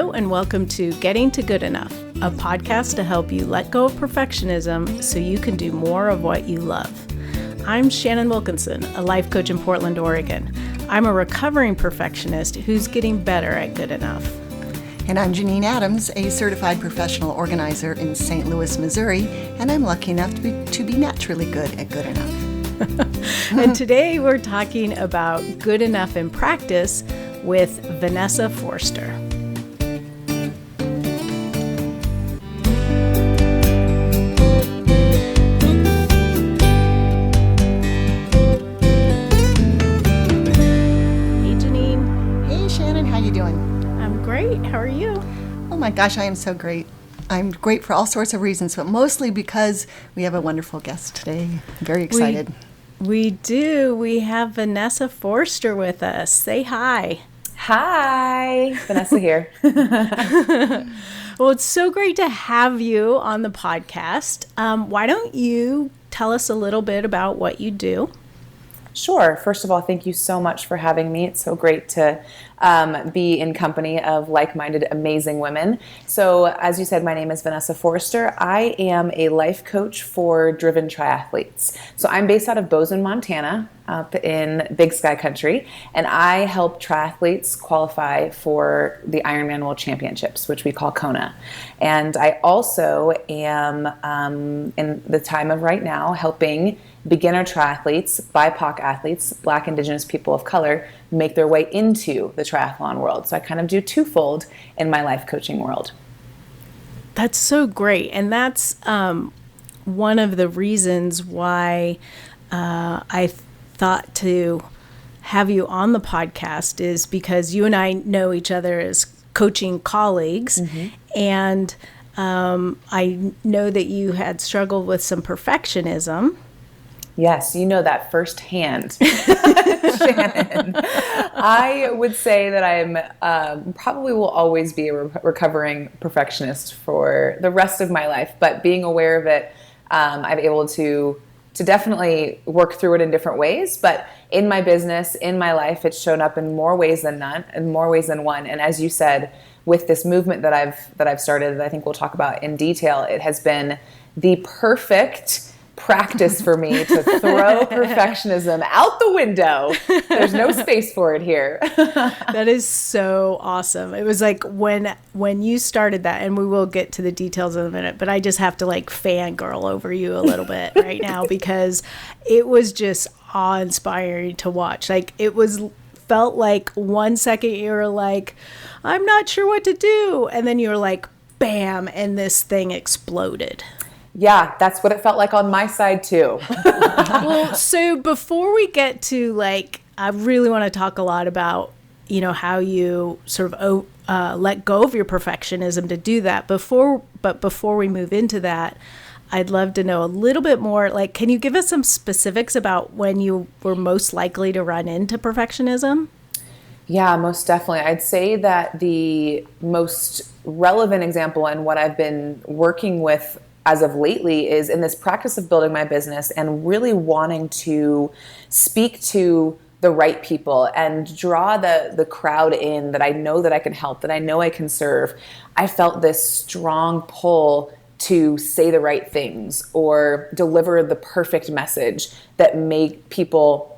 Hello and welcome to Getting to Good Enough, a podcast to help you let go of perfectionism so you can do more of what you love. I'm Shannon Wilkinson, a life coach in Portland, Oregon. I'm a recovering perfectionist who's getting better at good enough. And I'm Janine Adams, a certified professional organizer in St. Louis, Missouri, and I'm lucky enough to be naturally good at good enough. And today we're talking about good enough in practice with Vanessa Foerster. How are you? Oh my gosh, I am so great. I'm great for all sorts of reasons, but mostly because we have a wonderful guest today. I'm very excited. We do. We have Vanessa Foerster with us. Say hi. Hi, Vanessa here. Well, it's so great to have you on the podcast. Why don't you tell us a little bit about what you do? Sure. First of all, thank you so much for having me. It's so great to be in company of like-minded, amazing women. So as you said, my name is Vanessa Foerster. I am a life coach for driven triathletes. So I'm based out of Bozeman, Montana, up in Big Sky Country, and I help triathletes qualify for the Ironman World Championships, which we call Kona. And I also am, in the time of right now, helping beginner triathletes, BIPOC athletes, Black, Indigenous people of color, make their way into the triathlon world. So I kind of do twofold in my life coaching world. That's so great. And that's one of the reasons why I thought to have you on the podcast is because you and I know each other as coaching colleagues. Mm-hmm. And I know that you had struggled with some perfectionism. Yes, you know that firsthand, Shannon. I would say that I'm probably will always be a recovering perfectionist for the rest of my life, but being aware of it, I'm able to definitely work through it in different ways. But in my business, in my life, it's shown up in more ways than none, in more ways than one. And as you said, with this movement that I've started, that I think we'll talk about in detail, it has been the perfect practice for me to throw perfectionism out the window. There's no space for it here. That is so awesome. It was like when you started that, and we will get to the details in a minute, but I just have to like fangirl over you a little bit right now because it was just awe-inspiring to watch. Like felt like 1 second you were like, I'm not sure what to do. And then you were like, bam, and this thing exploded. Yeah, that's what it felt like on my side too. Well, so before we get to I really want to talk a lot about, how you sort of let go of your perfectionism to do that. But before we move into that, I'd love to know a little bit more. Can you give us some specifics about when you were most likely to run into perfectionism? Yeah, most definitely. I'd say that the most relevant example and what I've been working with as of lately is in this practice of building my business and really wanting to speak to the right people and draw the crowd in that I know that I can help, that I know I can serve. I felt this strong pull to say the right things or deliver the perfect message that make people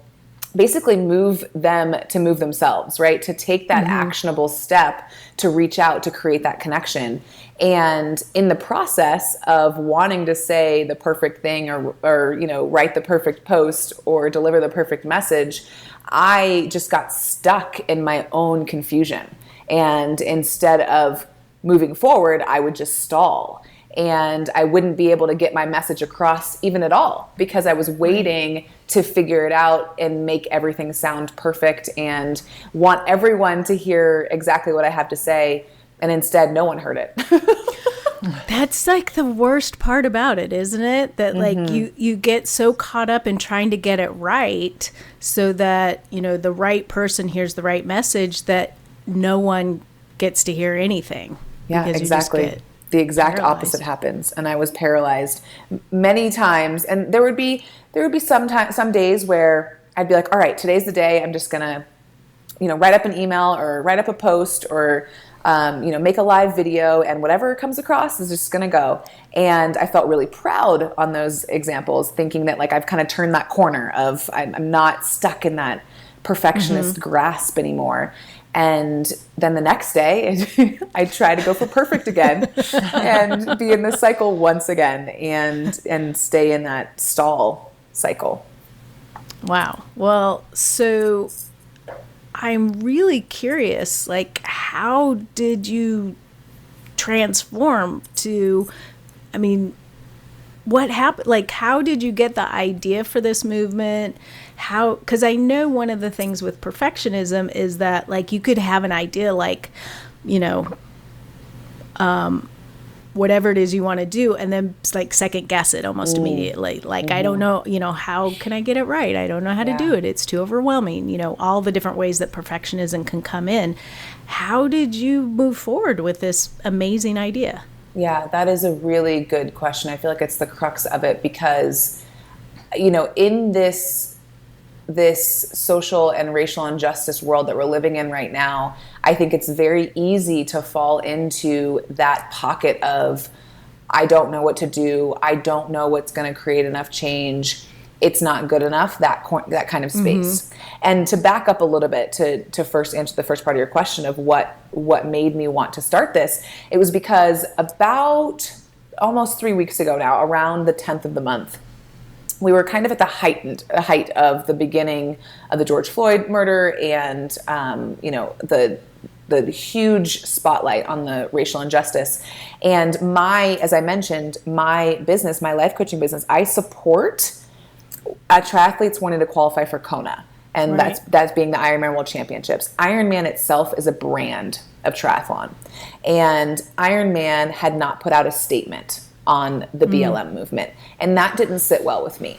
basically move them to move themselves, right? To take that actionable step to reach out, to create that connection. And in the process of wanting to say the perfect thing or write the perfect post or deliver the perfect message, I just got stuck in my own confusion. And instead of moving forward, I would just stall. And I wouldn't be able to get my message across even at all because I was waiting to figure it out and make everything sound perfect and want everyone to hear exactly what I have to say. And instead, no one heard it. That's the worst part about it, isn't it? That you get so caught up in trying to get it right so that, the right person hears the right message that no one gets to hear anything. Yeah, exactly. The exact opposite happens, and I was paralyzed many times. And there would be some days where I'd be like, all right, today's the day. I'm just gonna, write up an email or write up a post or make a live video, and whatever comes across is just going to go. And I felt really proud on those examples, thinking that like I've kind of turned that corner of I'm not stuck in that perfectionist grasp anymore. And then the next day I try to go for perfect again and be in this cycle once again and stay in that stall cycle. Wow. Well, so I'm really curious, like, how did you transform to, I mean, what happened? Like, how did you get the idea for this movement? How, because I know one of the things with perfectionism is that, like, you could have an idea, like, whatever it is you want to do, and then like second guess it almost immediately. Like, I don't know, how can I get it right? I don't know how to do it. It's too overwhelming. All the different ways that perfectionism can come in. How did you move forward with this amazing idea? Yeah, that is a really good question. I feel like it's the crux of it because, in this social and racial injustice world that we're living in right now, I think it's very easy to fall into that pocket of, I don't know what to do. I don't know what's going to create enough change. It's not good enough, that kind of space. And to back up a little bit to first answer the first part of your question of what made me want to start this, it was because about almost 3 weeks ago now, around the 10th of the month, we were kind of at the height of the beginning of the George Floyd murder and, the huge spotlight on the racial injustice. And as I mentioned, my business, my life coaching business, I support triathletes wanting to qualify for Kona. And that's being the Ironman World Championships. Ironman itself is a brand of triathlon. And Ironman had not put out a statement on the BLM movement. And that didn't sit well with me.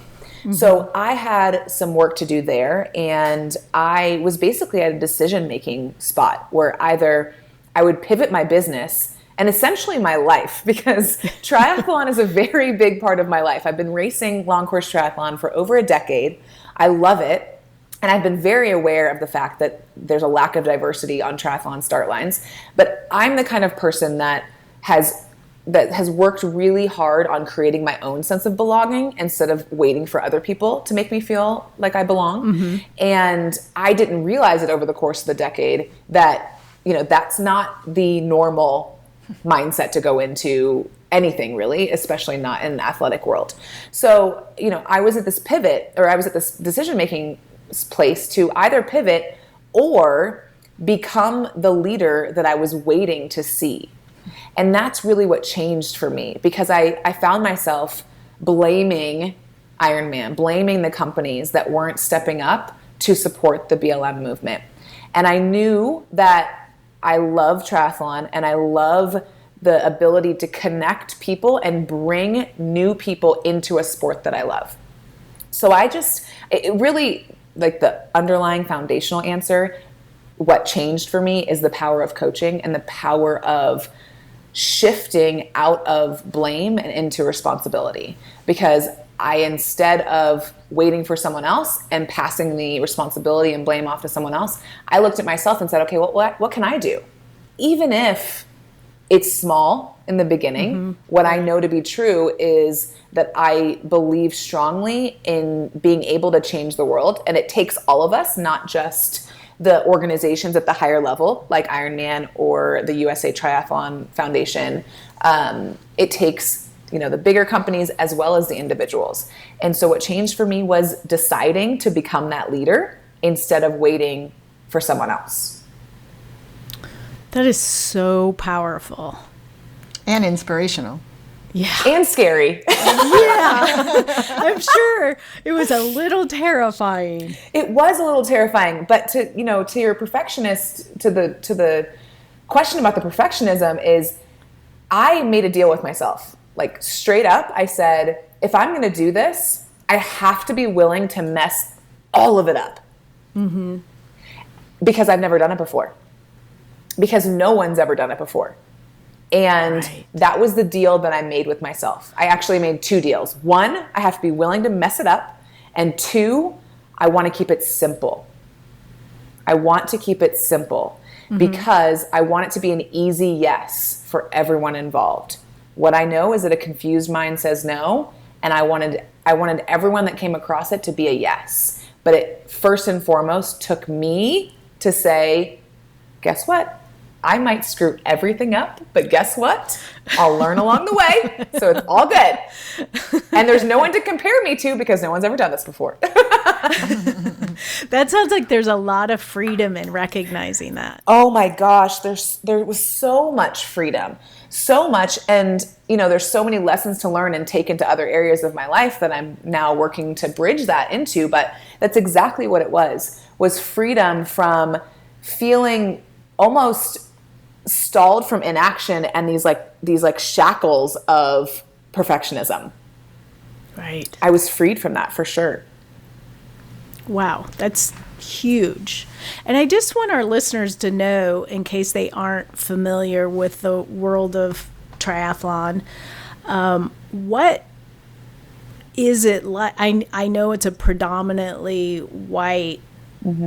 So I had some work to do there, and I was basically at a decision-making spot where either I would pivot my business and essentially my life, because triathlon is a very big part of my life. I've been racing long course triathlon for over a decade. I love it. And I've been very aware of the fact that there's a lack of diversity on triathlon start lines. But I'm the kind of person that has worked really hard on creating my own sense of belonging instead of waiting for other people to make me feel like I belong. And I didn't realize it over the course of the decade that, that's not the normal mindset to go into anything really, especially not in an athletic world. So, I was at this pivot, or I was at this decision-making place to either pivot or become the leader that I was waiting to see. And that's really what changed for me, because I found myself blaming Ironman, blaming the companies that weren't stepping up to support the BLM movement. And I knew that I love triathlon and I love the ability to connect people and bring new people into a sport that I love. So it really, like, the underlying foundational answer, what changed for me is the power of coaching and the power of shifting out of blame and into responsibility. Because instead of waiting for someone else and passing the responsibility and blame off to someone else, I looked at myself and said, okay, well, what can I do? Even if it's small in the beginning, what I know to be true is that I believe strongly in being able to change the world. And it takes all of us, not just the organizations at the higher level, like Ironman or the USA Triathlon Foundation. It takes, the bigger companies as well as the individuals. And so what changed for me was deciding to become that leader instead of waiting for someone else. That is so powerful. And inspirational. Yeah. And scary. Yeah. I'm sure it was a little terrifying. It was a little terrifying, but to your perfectionist, to the question about the perfectionism is, I made a deal with myself. Like, straight up, I said, if I'm going to do this, I have to be willing to mess all of it up. Because I've never done it before. Because no one's ever done it before. And that was the deal that I made with myself. I actually made 2 deals. 1, I have to be willing to mess it up. And 2, I want to keep it simple. I want to keep it simple. because I want it to be an easy yes for everyone involved. What I know is that a confused mind says no, and I wanted everyone that came across it to be a yes. But it first and foremost took me to say, guess what? I might screw everything up, but guess what? I'll learn along the way, so it's all good. And there's no one to compare me to because no one's ever done this before. That sounds like there's a lot of freedom in recognizing that. Oh my gosh, there was so much freedom, so much. And, there's so many lessons to learn and take into other areas of my life that I'm now working to bridge that into. But that's exactly what it was freedom from feeling almost stalled from inaction and these shackles of perfectionism. Right. I was freed from that for sure. Wow, that's huge. And I just want our listeners to know, in case they aren't familiar with the world of triathlon, what is it like? I know it's a predominantly white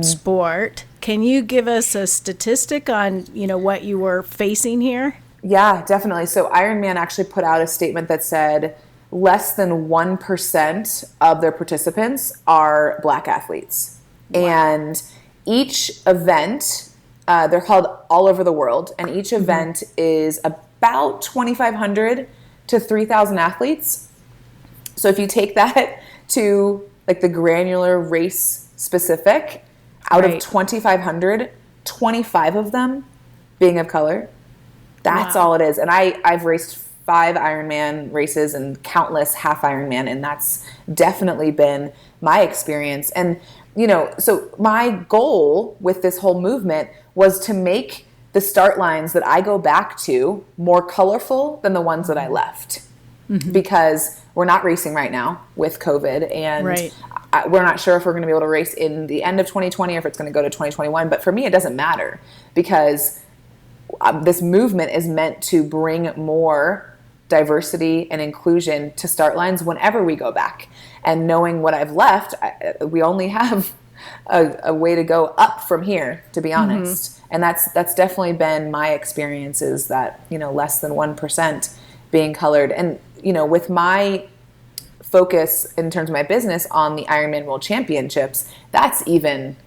sport. Can you give us a statistic on, what you were facing here? Yeah, definitely. So Ironman actually put out a statement that said less than 1% of their participants are Black athletes. Wow. And each event, they're held all over the world, and each event is about 2,500 to 3,000 athletes. So if you take that to the granular race specific, out of 2,500, 25 of them being of color. That's all it is. And I've raced 5 Ironman races and countless half Ironman, and that's definitely been my experience. And, so my goal with this whole movement was to make the start lines that I go back to more colorful than the ones that I left. Because we're not racing right now with COVID, and we're not sure if we're going to be able to race in the end of 2020 or if it's going to go to 2021. But for me, it doesn't matter, because this movement is meant to bring more diversity and inclusion to start lines whenever we go back. And knowing what I've left, we only have a way to go up from here, to be honest. And that's definitely been my experience, is that, less than 1% being colored. And, with my focus in terms of my business on the Ironman World Championships, that's even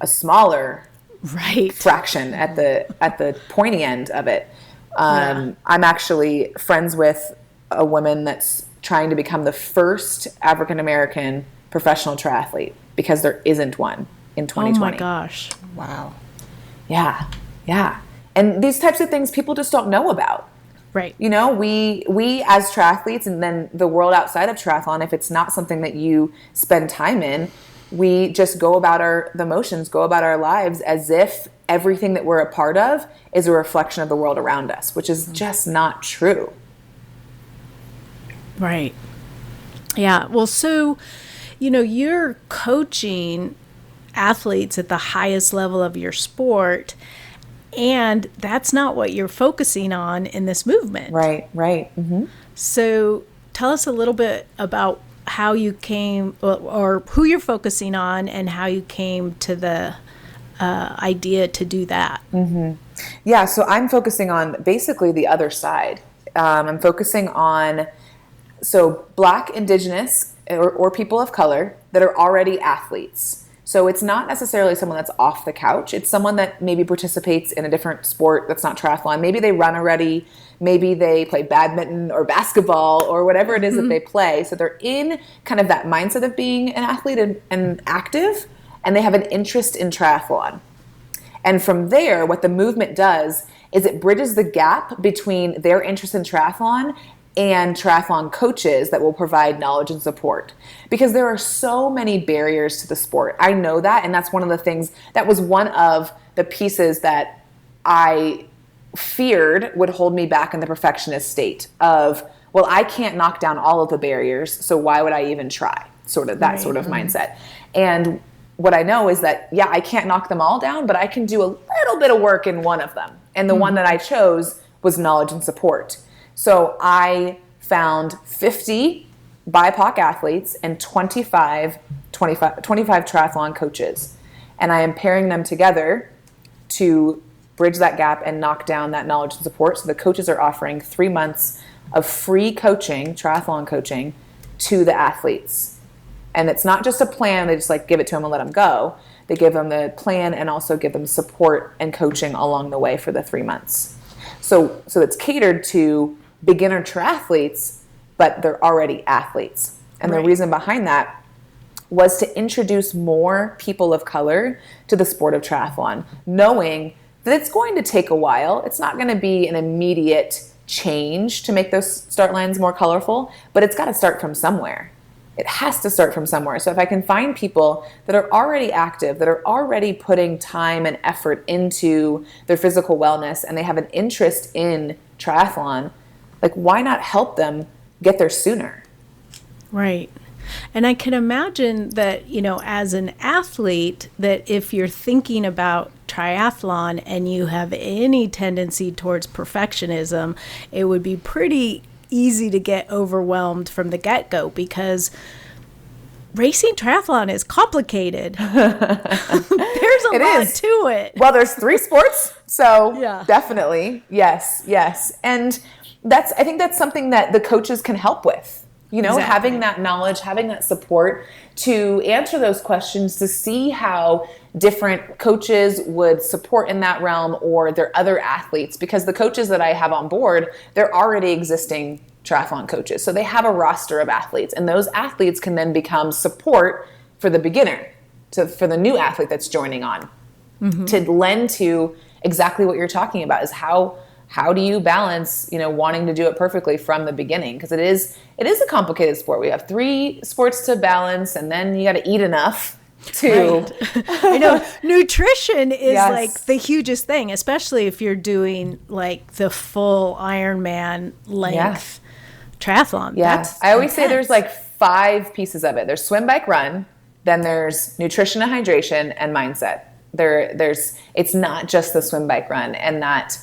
a smaller fraction at the pointy end of it. I'm actually friends with a woman that's trying to become the first African American professional triathlete, because there isn't one in 2020. Oh my gosh. Wow. Yeah. And these types of things people just don't know about. Right. We as triathletes, and then the world outside of triathlon, if it's not something that you spend time in, we just go about the motions, go about our lives as if everything that we're a part of is a reflection of the world around us, which is just not true. Right. Yeah. Well, so, you're coaching athletes at the highest level of your sport, and that's not what you're focusing on in this movement. Right. Mm-hmm. So tell us a little bit about how you came, or who you're focusing on, and how you came to the idea to do that. Yeah, so I'm focusing on basically the other side. I'm focusing on Black, Indigenous, or people of color that are already athletes. So it's not necessarily someone that's off the couch. It's someone that maybe participates in a different sport that's not triathlon. Maybe they run already. Maybe they play badminton or basketball or whatever it is that they play. So they're in kind of that mindset of being an athlete and active, and they have an interest in triathlon. And from there, what the movement does is it bridges the gap between their interest in triathlon and triathlon coaches that will provide knowledge and support. Because there are so many barriers to the sport. I know that, and that's one of the things, that was one of the pieces that I feared would hold me back in the perfectionist state of, well, I can't knock down all of the barriers, so why would I even try? Sort of that sort of mindset. And what I know is that, yeah, I can't knock them all down, but I can do a little bit of work in one of them. And the one that I chose was knowledge and support. So I found 50 BIPOC athletes and 25 triathlon coaches. And I am pairing them together to bridge that gap and knock down that knowledge and support. So the coaches are offering 3 months of free coaching, triathlon coaching, to the athletes. And it's not just a plan, they just like give it to them and let them go. They give them the plan and also give them support and coaching along the way for the 3 months. So it's catered to beginner triathletes, but they're already athletes. And the reason behind that was to introduce more people of color to the sport of triathlon, knowing that it's going to take a while. It's not going to be an immediate change to make those start lines more colorful, but it's got to start from somewhere. It has to start from somewhere. So if I can find people that are already active, that are already putting time and effort into their physical wellness, and they have an interest in triathlon, like why not help them get there sooner? Right. And I can imagine that, as an athlete, that if you're thinking about triathlon and you have any tendency towards perfectionism, it would be pretty easy to get overwhelmed from the get-go, because racing triathlon is complicated. There's a lot to it. Well, there's 3 sports, so definitely, yes. And I think that's something that the coaches can help with. Having that knowledge, having that support to answer those questions, to see how different coaches would support in that realm, or their other athletes, because the coaches that I have on board, they're already existing triathlon coaches. So they have a roster of athletes, and those athletes can then become support for the beginner, for the new athlete that's joining on, to lend to exactly what you're talking about, is how do you balance, wanting to do it perfectly from the beginning? Because it is a complicated sport. We have 3 sports to balance, and then you got to eat enough to. Right. I know nutrition is like the hugest thing, especially if you're doing like the full Ironman length triathlon. Yeah, I always say there's like 5 pieces of it. There's swim, bike, run. Then there's nutrition and hydration and mindset. It's not just the swim, bike, run, and that.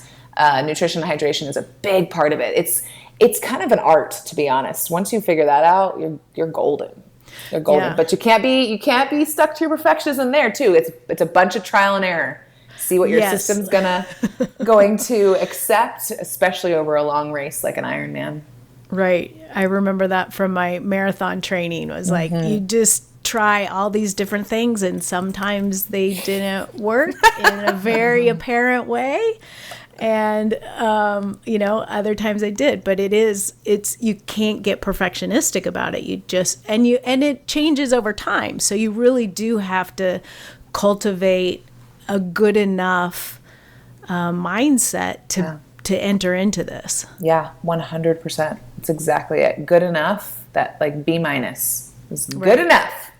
Nutrition and hydration is a big part of it. It's kind of an art, to be honest. Once you figure that out, you're golden. You're golden. Yeah. But you can't be stuck to your perfectionism there too. It's a bunch of trial and error. See what your system's going to accept, especially over a long race like an Ironman. Right. I remember that from my marathon training. Was like you just try all these different things, and sometimes they didn't work in a very apparent way. And, other times I did, but you can't get perfectionistic about it. And it changes over time. So you really do have to cultivate a good enough mindset to enter into this. Yeah, 100%. It's exactly it. Good enough, that like B- is good enough.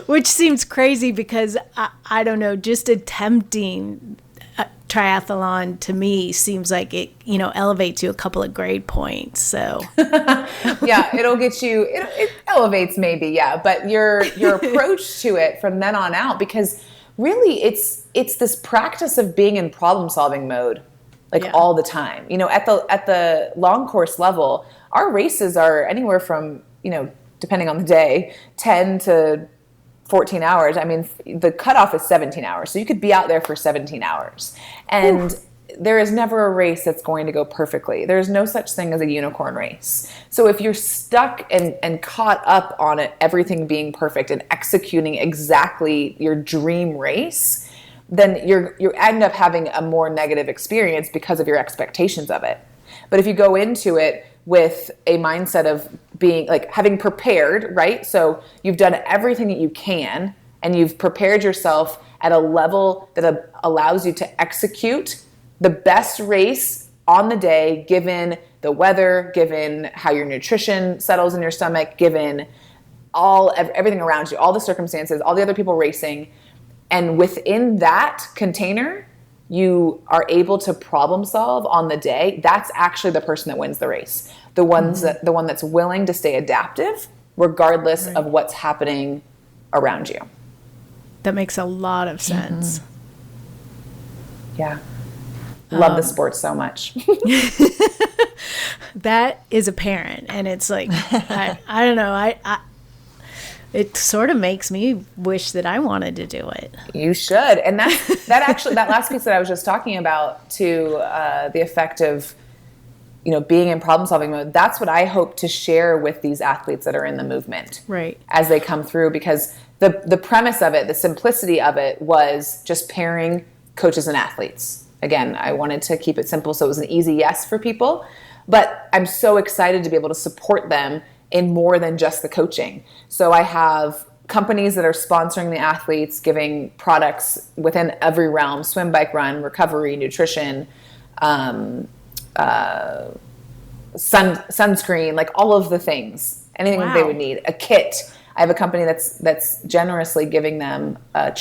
Which seems crazy because, I don't know, just attempting a triathlon to me seems like it, elevates you a couple of grade points. So yeah, it'll get you, it elevates maybe, yeah. But your approach to it from then on out, because really it's this practice of being in problem solving mode, all the time. At the long course level, our races are anywhere from, depending on the day, 10 to 14 hours. I mean, the cutoff is 17 hours. So you could be out there for 17 hours. And there is never a race that's going to go perfectly. There's no such thing as a unicorn race. So if you're stuck and caught up on it, everything being perfect and executing exactly your dream race, then you end up having a more negative experience because of your expectations of it. But if you go into it with a mindset of being having prepared, right? So you've done everything that you can, and you've prepared yourself at a level that allows you to execute the best race on the day, given the weather, given how your nutrition settles in your stomach, given everything around you, all the circumstances, all the other people racing. And within that container, you are able to problem solve on the day. That's actually the person that wins the race. The one that's willing to stay adaptive regardless of what's happening around you. That makes a lot of sense. Yeah. Love the sport so much. That is apparent. And it's like, I don't know. It sort of makes me wish that I wanted to do it. You should. And that last piece that I was just talking about, to the effect of, being in problem solving mode, that's what I hope to share with these athletes that are in the movement, right, as they come through, because the premise of it, the simplicity of it, was just pairing coaches and athletes. Again, I wanted to keep it simple so it was an easy yes for people, but I'm so excited to be able to support them in more than just the coaching. So I have companies that are sponsoring the athletes, giving products within every realm: swim, bike, run, recovery, nutrition, sunscreen, like all of the things, anything that they would need. A kit. I have a company that's generously giving them a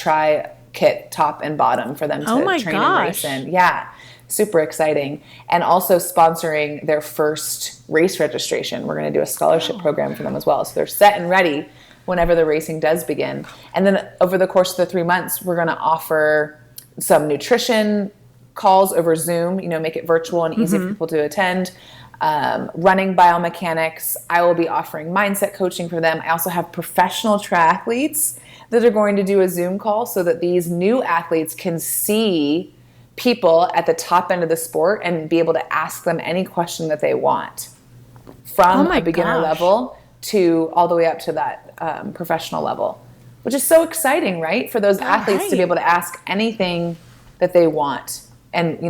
kit, top and bottom, for them to train and race in. Yeah, super exciting. And also sponsoring their first race registration. We're going to do a scholarship program for them as well. So they're set and ready whenever the racing does begin. And then over the course of the 3 months, we're going to offer some nutrition calls over Zoom, make it virtual and easy for people to attend. Running biomechanics. I will be offering mindset coaching for them. I also have professional triathletes that are going to do a Zoom call so that these new athletes can see people at the top end of the sport and be able to ask them any question that they want, from a beginner level to all the way up to that professional level, which is so exciting, right? For those athletes to be able to ask anything that they want. And,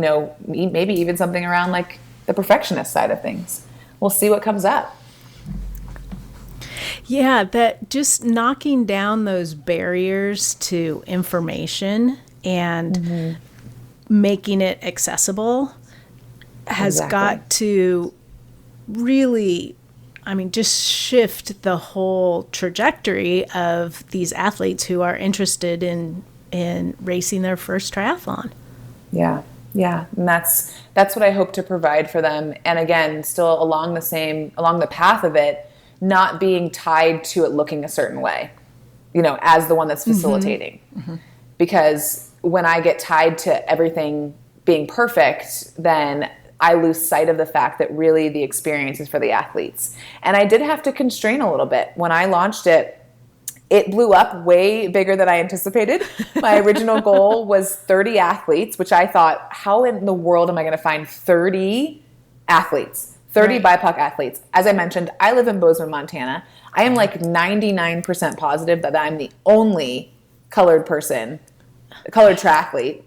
maybe even something around like the perfectionist side of things. We'll see what comes up. Yeah, that just knocking down those barriers to information and making it accessible has got to really, just shift the whole trajectory of these athletes who are interested in racing their first triathlon. Yeah. Yeah. And that's what I hope to provide for them. And again, still along the path of it, not being tied to it looking a certain way, as the one that's facilitating. Because when I get tied to everything being perfect, then I lose sight of the fact that really the experience is for the athletes. And I did have to constrain a little bit. When I launched it, it blew up way bigger than I anticipated. My original goal was 30 athletes, which I thought, how in the world am I going to find 30 athletes? 30 BIPOC athletes. As I mentioned, I live in Bozeman, Montana. I am like 99% positive that I'm the only colored triathlete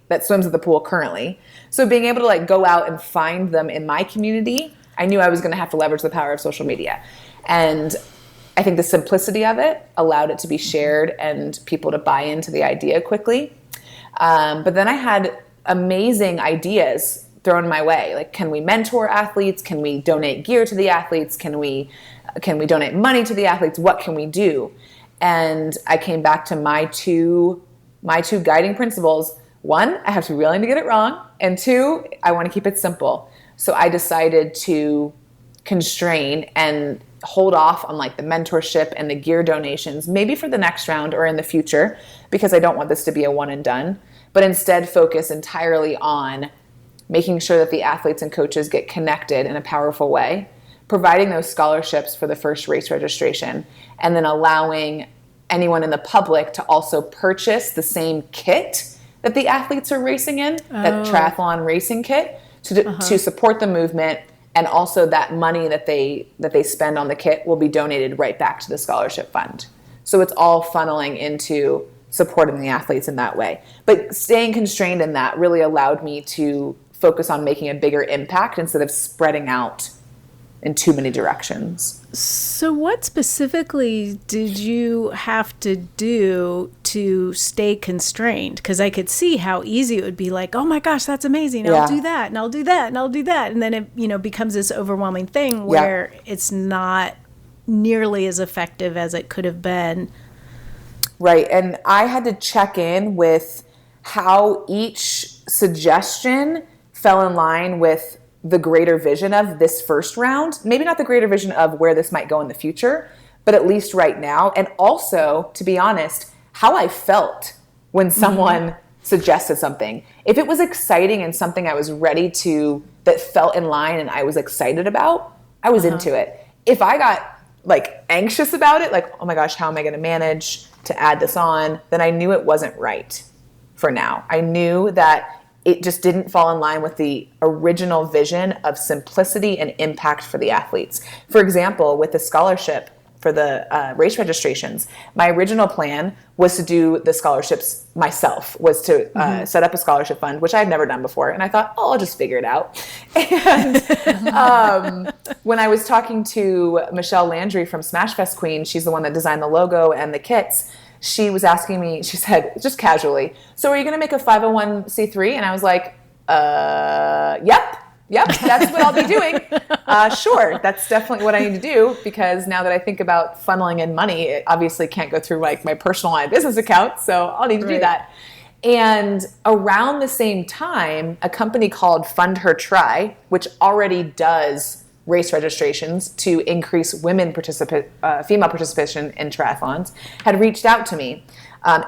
that swims at the pool currently. So being able to go out and find them in my community, I knew I was going to have to leverage the power of social media. And I think the simplicity of it allowed it to be shared and people to buy into the idea quickly. But then I had amazing ideas thrown my way. Like, can we mentor athletes? Can we donate gear to the athletes? Can we donate money to the athletes? What can we do? And I came back to my two guiding principles. One, I have to be willing to get it wrong. And two, I want to keep it simple. So I decided to constrain and hold off on the mentorship and the gear donations, maybe for the next round or in the future, because I don't want this to be a one and done, but instead focus entirely on making sure that the athletes and coaches get connected in a powerful way, providing those scholarships for the first race registration, and then allowing anyone in the public to also purchase the same kit that the athletes are racing in, that triathlon racing kit, to support the movement. And also that money that they spend on the kit will be donated right back to the scholarship fund. So it's all funneling into supporting the athletes in that way. But staying constrained in that really allowed me to focus on making a bigger impact instead of spreading out in too many directions. So what specifically did you have to do to stay constrained? Because I could see how easy it would be oh my gosh, that's amazing. I'll do that and I'll do that and I'll do that. And then it becomes this overwhelming thing where it's not nearly as effective as it could have been. Right. And I had to check in with how each suggestion fell in line with the greater vision of this first round. Maybe not the greater vision of where this might go in the future, but at least right now. And also, to be honest, how I felt when someone suggested something. If it was exciting and something I was ready to, that felt in line and I was excited about, I was into it. If I got like anxious about it, like, oh my gosh, how am I going to manage to add this on? Then I knew it wasn't right for now. I knew that it just didn't fall in line with the original vision of simplicity and impact for the athletes. For example, with the scholarship for the race registrations, my original plan was to do the scholarships myself, was to set up a scholarship fund, which I had never done before. And I thought, oh, I'll just figure it out. And when I was talking to Michelle Landry from Smashfest Queen, she's the one that designed the logo and the kits, she was asking me, she said, just casually, so are you going to make a 501c3? And I was like, yep, that's what I'll be doing. Sure, that's definitely what I need to do, because now that I think about funneling in money, it obviously can't go through like my personal line business account, so I'll need to do that. And around the same time, a company called Fund Her Tri, which already does race registrations to increase female participation in triathlons, had reached out to me,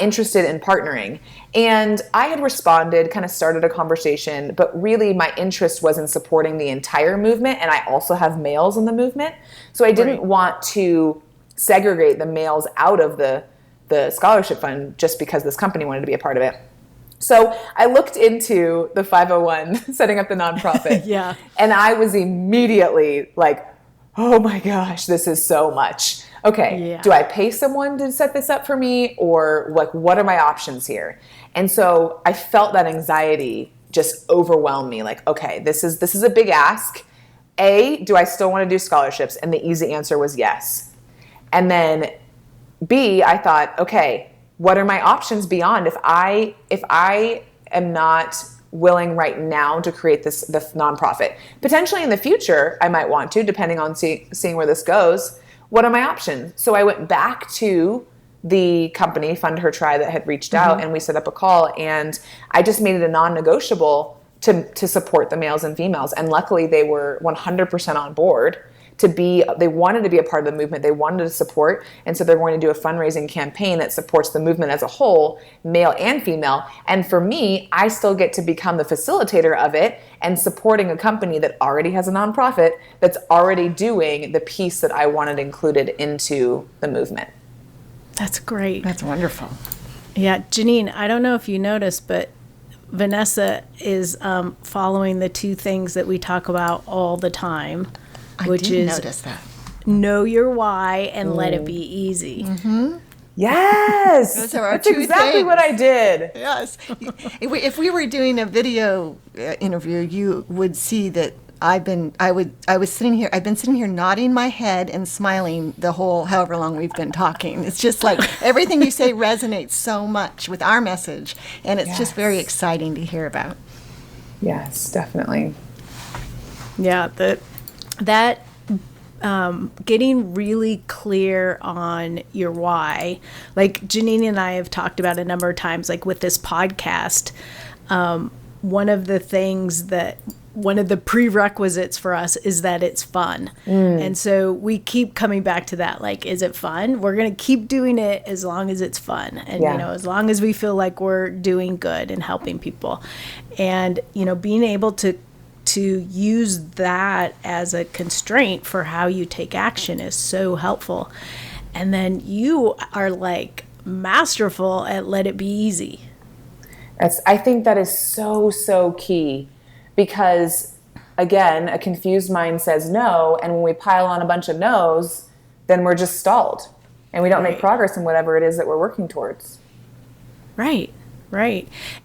interested in partnering. And I had responded, kind of started a conversation, but really my interest was in supporting the entire movement, and I also have males in the movement. So I didn't want to segregate the males out of the scholarship fund just because this company wanted to be a part of it. So I looked into the 501, setting up the nonprofit. And I was immediately like, oh my gosh, this is so much. Okay, do I pay someone to set this up for me, or like, what are my options here? And so I felt that anxiety just overwhelm me. Like, okay, this is a big ask. A, do I still want to do scholarships? And the easy answer was yes. And then B, I thought, okay, what are my options beyond if I am not willing right now to create this nonprofit? Potentially in the future, I might want to, depending on seeing where this goes. What are my options? So I went back to the company, Fund Her Tri, that had reached out, and we set up a call, and I just made it a non-negotiable to support the males and females. And luckily they were 100% on board. They wanted to be a part of the movement. They wanted to support. And so they're going to do a fundraising campaign that supports the movement as a whole, male and female. And for me, I still get to become the facilitator of it and supporting a company that already has a nonprofit that's already doing the piece that I wanted included into the movement. That's great. That's wonderful. Yeah, Janine, I don't know if you noticed, but Vanessa is following the two things that we talk about all the time. Which is notice that. Know your why and let it be easy. Yes, those are our that's two exactly things. what I did. Yes, if we were doing a video interview, you would see that I've been sitting here nodding my head and smiling the whole however long we've been talking. It's just like everything you say resonates so much with our message, and it's just very exciting to hear about. Yes, definitely. Yeah, that getting really clear on your why, like Janine and I have talked about a number of times, like with this podcast, one of the prerequisites for us is that it's fun. And so we keep coming back to that, like, is it fun? We're going to keep doing it as long as it's fun. And, as long as we feel like we're doing good and helping people. And, being able to use that as a constraint for how you take action is so helpful. And then you are like masterful at let it be easy. I think that is so, so key, because again, a confused mind says no. And when we pile on a bunch of no's, then we're just stalled and we don't make progress in whatever it is that we're working towards. Right.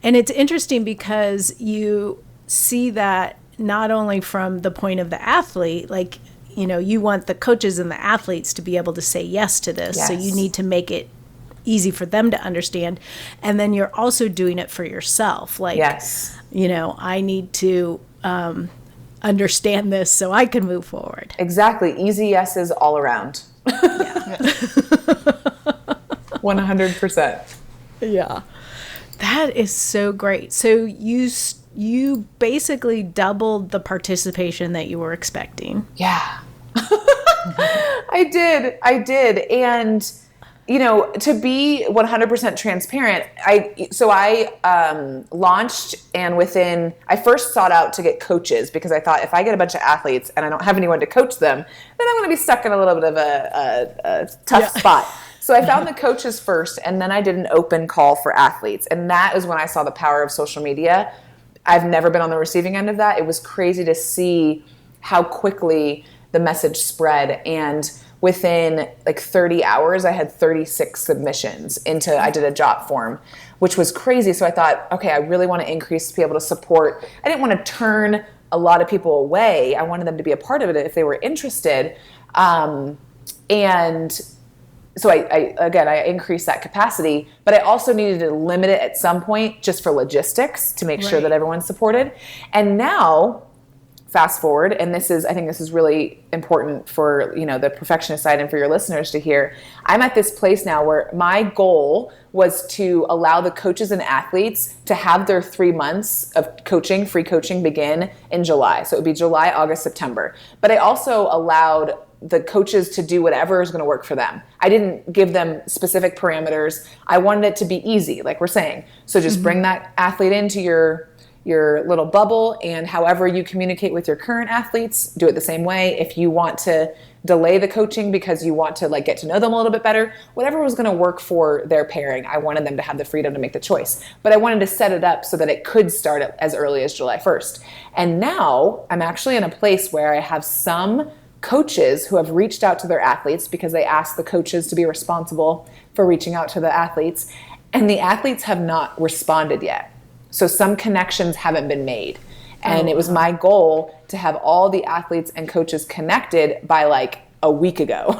And it's interesting because you see that not only from the point of the athlete, like, you want the coaches and the athletes to be able to say yes to this. Yes. So you need to make it easy for them to understand. And then you're also doing it for yourself. Like, I need to understand this so I can move forward. Exactly. Easy yeses all around. 100%. Yeah. That is so great. So you basically doubled the participation that you were expecting. Yeah. I did. And, to be 100% transparent, I launched, and I first sought out to get coaches, because I thought if I get a bunch of athletes and I don't have anyone to coach them, then I'm going to be stuck in a little bit of a tough spot. So I found the coaches first, and then I did an open call for athletes. And that is when I saw the power of social media. I've never been on the receiving end of that. It was crazy to see how quickly the message spread. And within like 30 hours, I had 36 submissions I did a jot form, which was crazy. So I thought, okay, I really want to increase to be able to support. I didn't want to turn a lot of people away. I wanted them to be a part of it if they were interested. And so I increased that capacity, but I also needed to limit it at some point just for logistics to make sure that everyone's supported. And now, fast forward, and I think this is really important for, the perfectionist side and for your listeners to hear. I'm at this place now where my goal was to allow the coaches and athletes to have their 3 months of coaching, free coaching, begin in July. So it would be July, August, September. But I also allowed the coaches to do whatever is going to work for them. I didn't give them specific parameters. I wanted it to be easy, like we're saying. So just bring that athlete into your little bubble, and however you communicate with your current athletes, do it the same way. If you want to delay the coaching because you want to get to know them a little bit better, whatever was going to work for their pairing, I wanted them to have the freedom to make the choice. But I wanted to set it up so that it could start as early as July 1st. And now I'm actually in a place where I have some coaches who have reached out to their athletes because they asked the coaches to be responsible for reaching out to the athletes, and the athletes have not responded yet. So some connections haven't been made. And it was my goal to have all the athletes and coaches connected by a week ago.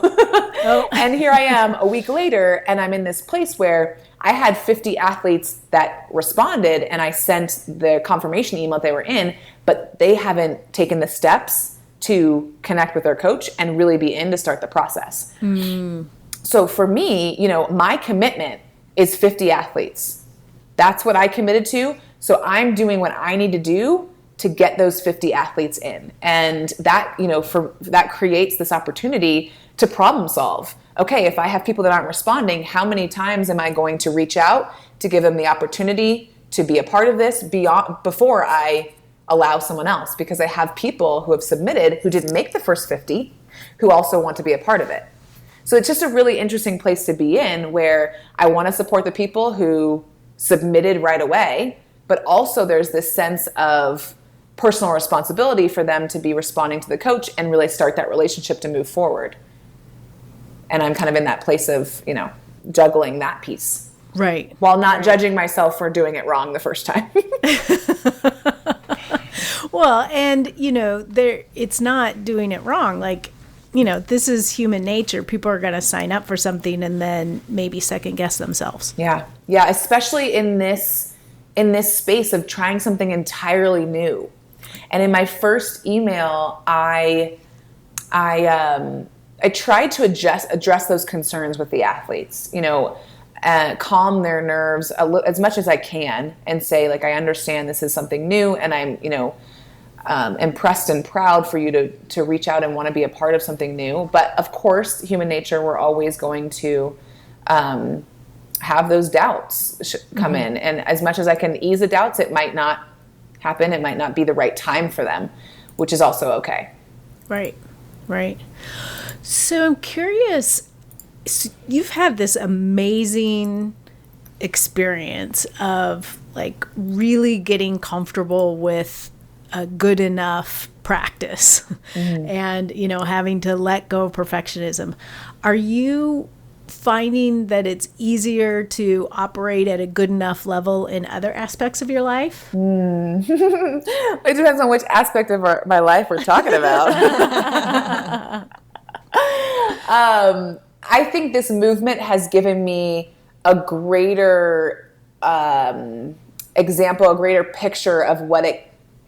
And here I am a week later, and I'm in this place where I had 50 athletes that responded, and I sent the confirmation email that they were in, but they haven't taken the steps to connect with their coach and really be in to start the process. So for me, my commitment is 50 athletes. That's what I committed to. So I'm doing what I need to do to get those 50 athletes in. And that, that creates this opportunity to problem solve. Okay, if I have people that aren't responding, how many times am I going to reach out to give them the opportunity to be a part of this before I allow someone else? Because I have people who have submitted who didn't make the first 50 who also want to be a part of it. So it's just a really interesting place to be in, where I want to support the people who submitted right away, but also there's this sense of personal responsibility for them to be responding to the coach and really start that relationship to move forward. And I'm kind of in that place of, juggling that piece. Right. While not judging myself for doing it wrong the first time. Well, and, it's not doing it wrong. This is human nature. People are going to sign up for something and then maybe second guess themselves. Yeah. Yeah. Especially in this space of trying something entirely new. And in my first email, I tried to address those concerns with the athletes, calm their nerves as much as I can, and say, I understand this is something new, and I'm, impressed and proud for you to reach out and want to be a part of something new. But of course, human nature, we're always going to have those doubts come in. And as much as I can ease the doubts, it might not happen. It might not be the right time for them, which is also okay. Right. So I'm curious, you've had this amazing experience of really getting comfortable with a good enough practice and, having to let go of perfectionism. Are you finding that it's easier to operate at a good enough level in other aspects of your life? It depends on which aspect of my life we're talking about. I think this movement has given me a greater example, a greater picture of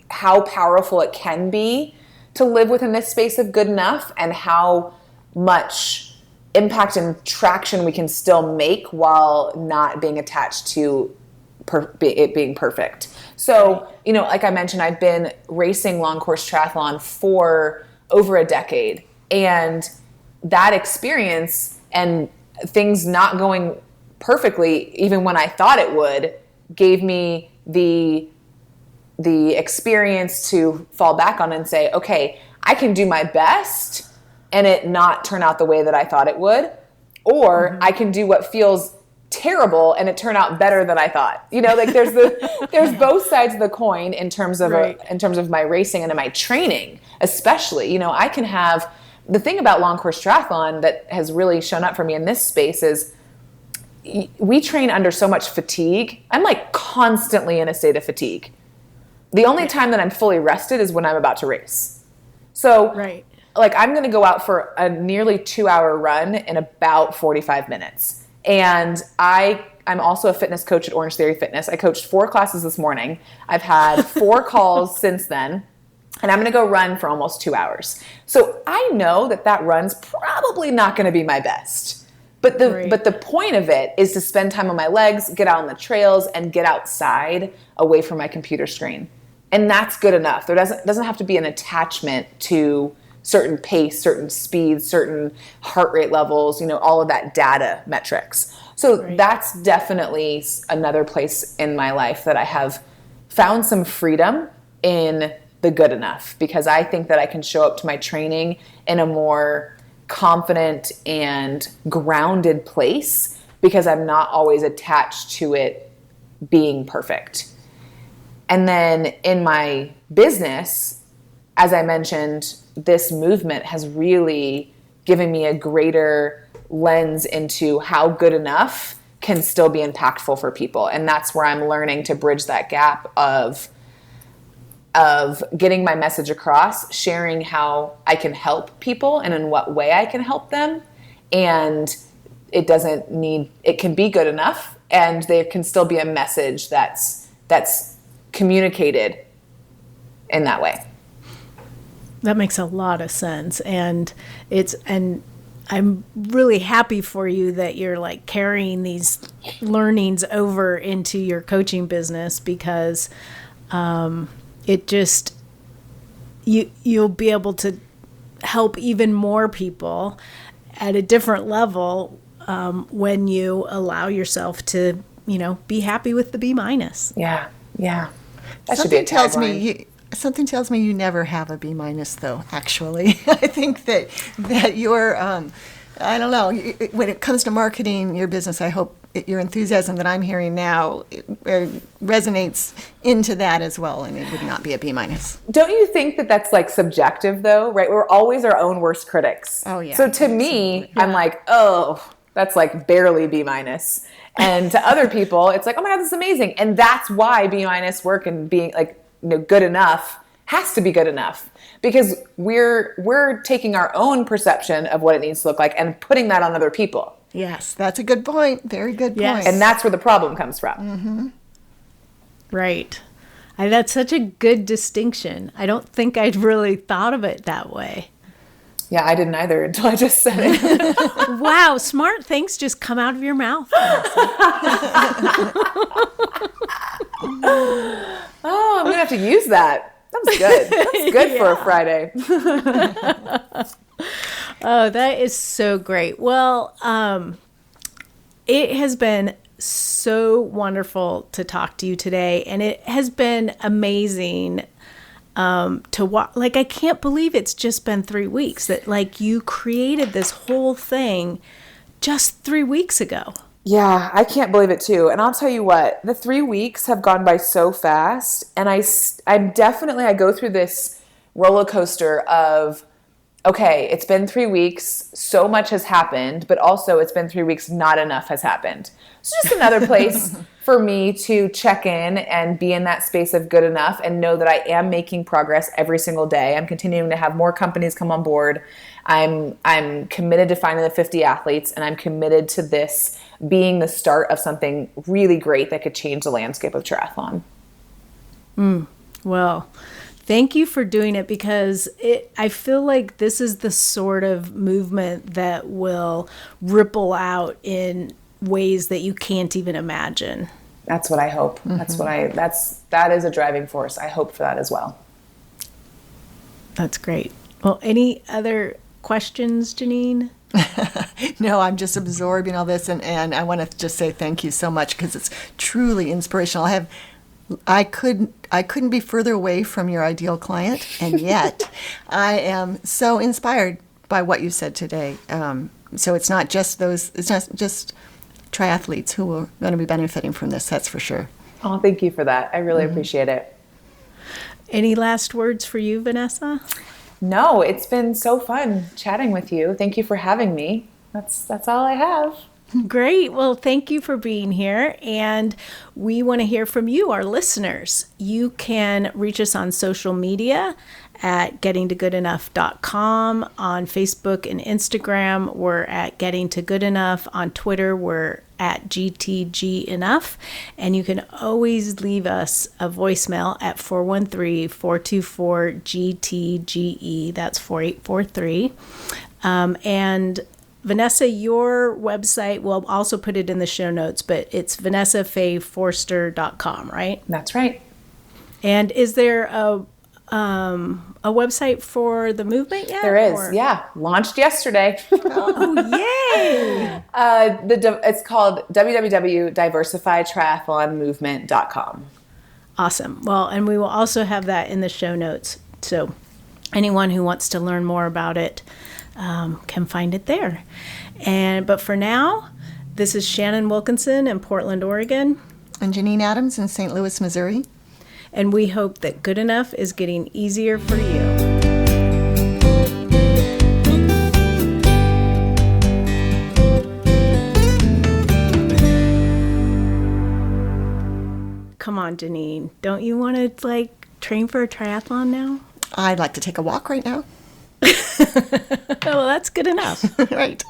how powerful it can be to live within this space of good enough, and how much impact and traction we can still make while not being attached to it being perfect. So, like I mentioned, I've been racing long course triathlon for over a decade, and that experience and things not going perfectly, even when I thought it would, gave me the experience to fall back on and say, okay, I can do my best and it not turn out the way that I thought it would, or I can do what feels terrible and it turn out better than I thought. Like there's both sides of the coin in terms of in terms of my racing and in my training, especially. I can have the thing about long course triathlon that has really shown up for me in this space is we train under so much fatigue. I'm like constantly in a state of fatigue. The only time that I'm fully rested is when I'm about to race. So like I'm going to go out for a nearly 2-hour run in about 45 minutes. And I'm also a fitness coach at Orange Theory Fitness. I coached 4 classes this morning. I've had 4 calls since then. And I'm going to go run for almost 2 hours. So I know that run's probably not going to be my best. But the point of it is to spend time on my legs, get out on the trails, and get outside away from my computer screen. And that's good enough. There doesn't have to be an attachment to certain pace, certain speed, certain heart rate levels, all of that data metrics. So that's definitely another place in my life that I have found some freedom in the good enough, because I think that I can show up to my training in a more confident and grounded place because I'm not always attached to it being perfect. And then in my business, as I mentioned, this movement has really given me a greater lens into how good enough can still be impactful for people. And that's where I'm learning to bridge that gap of getting my message across, sharing how I can help people and in what way I can help them. And it can be good enough, and there can still be a message that's communicated in that way. That makes a lot of sense. And I'm really happy for you that you're like carrying these learnings over into your coaching business, because it just, you'll be able to help even more people at a different level when you allow yourself to, be happy with the B-. Yeah. That should be a tagline. Something tells me you never have a B- though, actually. I think that you're, I don't know, when it comes to marketing your business, I hope your enthusiasm that I'm hearing now resonates into that as well, and it would not be a B-. Don't you think that that's like subjective though, right? We're always our own worst critics. Oh yeah. So to me, I'm like, oh, that's like barely B-. And to other people, it's like, oh my God, this is amazing. And that's why B- work and being like, good enough has to be good enough, because we're taking our own perception of what it needs to look like and putting that on other people. Yes, that's a good point. Very good point. And that's where the problem comes from. Mm-hmm. Right. That's such a good distinction. I don't think I'd really thought of it that way. Yeah, I didn't either until I just said it. Wow, smart things just come out of your mouth. Oh, I'm going to have to use that. That's good. That's good for a Friday. Oh, that is so great. Well, it has been so wonderful to talk to you today, and it has been amazing to watch. Like, I can't believe it's just been 3 weeks that like you created this whole thing just 3 weeks ago. Yeah, I can't believe it too. And I'll tell you what, the 3 weeks have gone by so fast. And I go through this roller coaster of, okay, it's been 3 weeks, so much has happened, but also it's been 3 weeks, not enough has happened. It's just another place for me to check in and be in that space of good enough and know that I am making progress every single day. I'm continuing to have more companies come on board. I'm committed to finding the 50 athletes, and I'm committed to this being the start of something really great that could change the landscape of triathlon. Well, thank you for doing it, because I feel like this is the sort of movement that will ripple out in ways that you can't even imagine. That's what I hope. Mm-hmm. That is a driving force. I hope for that as well. That's great. Well, any other questions, Janine? No, I'm just absorbing all this, and I want to just say thank you so much because it's truly inspirational. I couldn't be further away from your ideal client, and yet I am so inspired by what you said today. So it's not just triathletes who are going to be benefiting from this, that's for sure. Oh, thank you for that. I really appreciate it. Any last words for you, Vanessa? No, it's been so fun chatting with you. Thank you for having me. That's all I have. Great. Well, thank you for being here. And we want to hear from you, our listeners. You can reach us on social media at gettingtogoodenough.com. On Facebook and Instagram, we're at gettingtogoodenough. On Twitter, we're at GTGenough. And you can always leave us a voicemail at 413-424-GTGE. That's 4843. And Vanessa, your website, we'll also put it in the show notes, but it's vanessafoerster.com, right? That's right. And is there a website for the movement yet? There is, yeah. Launched yesterday. Oh, yay! It's called www.diversifytriathlonmovement.com. Awesome. Well, and we will also have that in the show notes. So anyone who wants to learn more about it can find it there. But for now, this is Shannon Wilkinson in Portland, Oregon. And Janine Adams in St. Louis, Missouri. And we hope that good enough is getting easier for you. Come on, Janine. Don't you want to train for a triathlon now? I'd like to take a walk right now. Well, that's good enough. Right.